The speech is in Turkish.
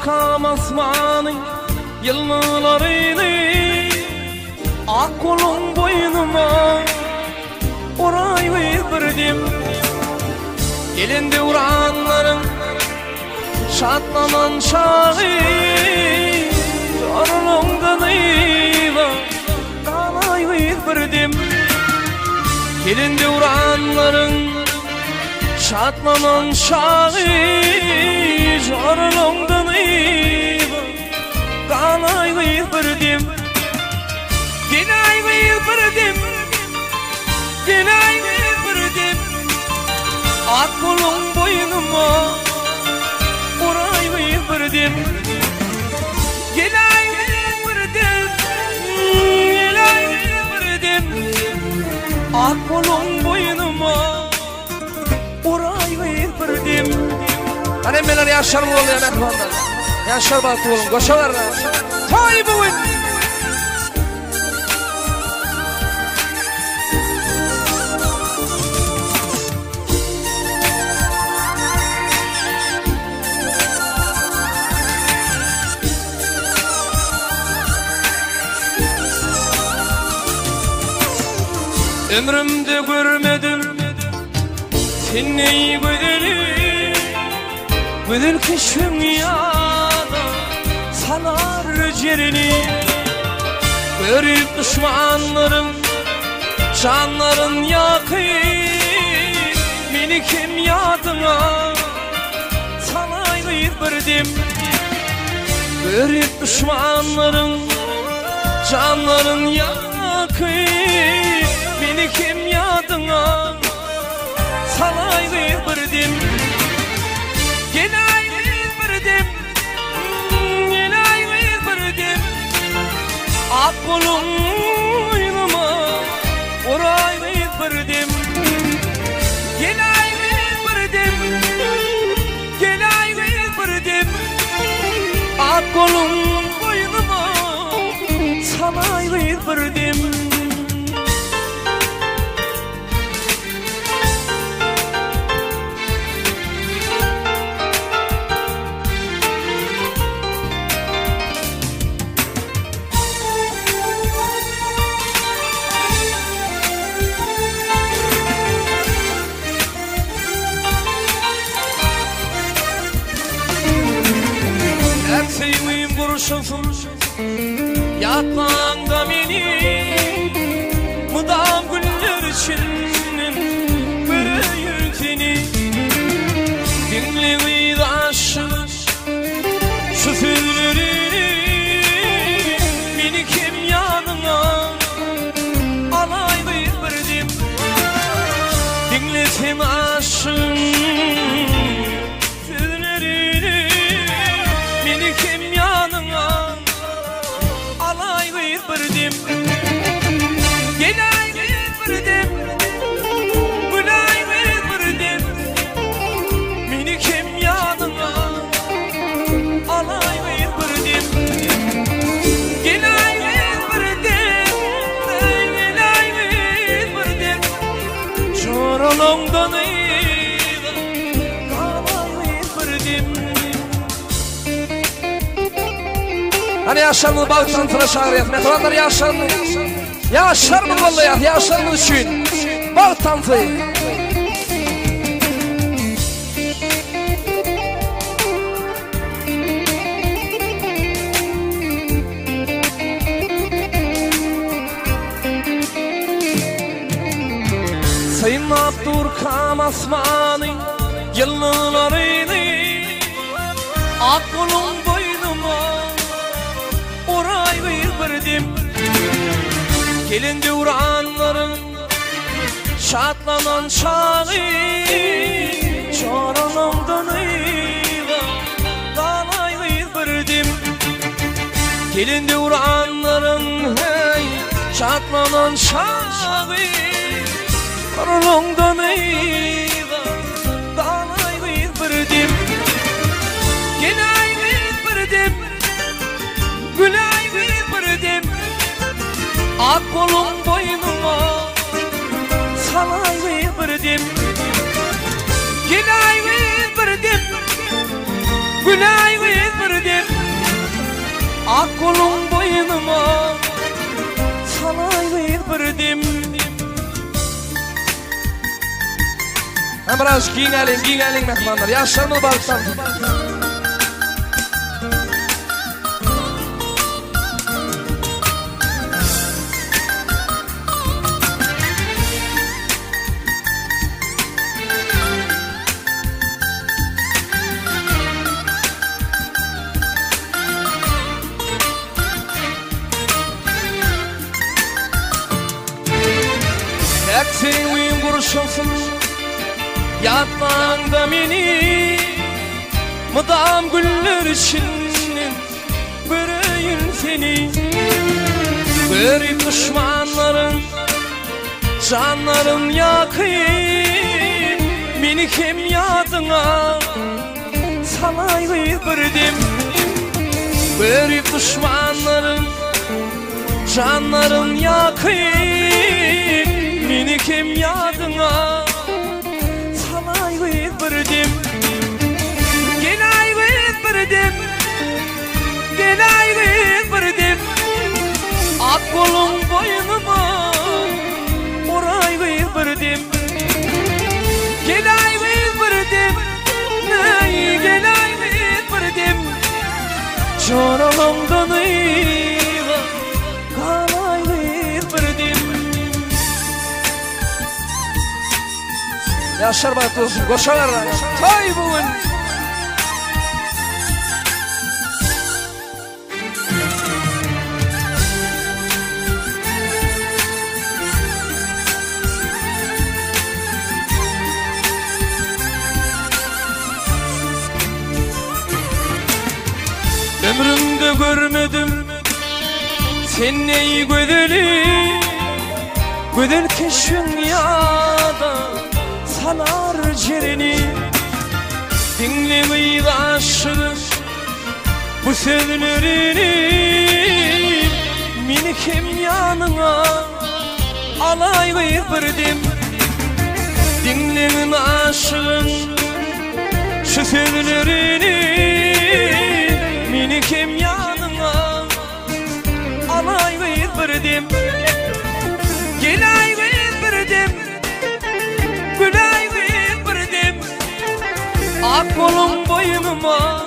Turkam asmanın yıllarını ak kolun boynuma orayıverdim. Elinde uğranların şatlanan şağı Zorlongdan eyva kalayıverdim. Elinde uğranların şatlanan şağı Zorlongdan eyva kalayıverdim. Genayıverdim, genayıverdim. Ak kolun boynuma orayıverdim. Genayıverdim, genayıverdim. Ak kolun boynuma orayıverdim. Hani meler yaşar mı oluyor mekvanlar? Yaşar baktı oğlum, koşalarlar. Tay bu gün. Ömrümde görmedim seni güzeli, güzel kışın yağda salar ciğerini. Görüp düşmanların canların yakın, beni kim yadına salayıverdim. Görüp düşmanların canların yakın, beni kim yadına salayıverdim. Genayıverdim, genayıverdim. Ak kolum boynuma orayıverdim. Genayıverdim, genayıverdim. Ak kolum boynuma salayıverdim. Sevmeyim kurşun yatmağında beni, mudam güller içinin böyle seni. Dinlemeyi aşık şu sözlerini, beni kim yanına alayıverdim. Dinletim aşık alayıverdim. Genayıverdim, gülayıverdim. Beni kim yanına alayıverdim. Genayıverdim, gelayıverdim. Zorlongdan eyva kalayıverdim. Hani yaşarlı bağıştan tıra çağırıyat, metrolar yaşarlı. Yaşar mı vallahi, yaşar mı düşün? Bağıştan tıra. Sayın Turkam asmanın yıllarını ak kolun boynuma orayıverdim. Gelinde uğranların şatlanan şağı Zorlongdan eyva kalayıverdim. Gelinde uğranların hey şatlanan şağı Zorlongdan eyva kalayıverdim. Genayıverdim, gülayıverdim. Ak kolum boynuma salayıverdim. Genayıverdim, Gülay verdim ak kolum boynuma salay verdim. Biraz giyinelim mehmanlar. Yaşlarını balıktan. Ekseğin kurşunsuz yatmağında beni mıdam güller için göreyim seni. Garip düşmanların canların yakayım, beni kim yadına salay verdim. Garip düşmanların canların yakayım, beni kim yadına salay verdim. Gelay verdim, gelay verdim. Ak kolum boynuma oray verdim. Gelay verdim, ney gelay verdim. Canımdan eyva kalay verdim. Yaşar bak olsun, koşarlar. Tay bugün. Ömrümde görmedim sen neyi güdeli, güdel keşfin yada salar cirini. Dinlemeyi aşığım bu sözlerini, beni kim yanına alay verdim. Dinlemeyi aşığım şu sözlerini, beni kim yanına alay verdim. Gelay verdim, gülay verdim. Ak kolum boynuma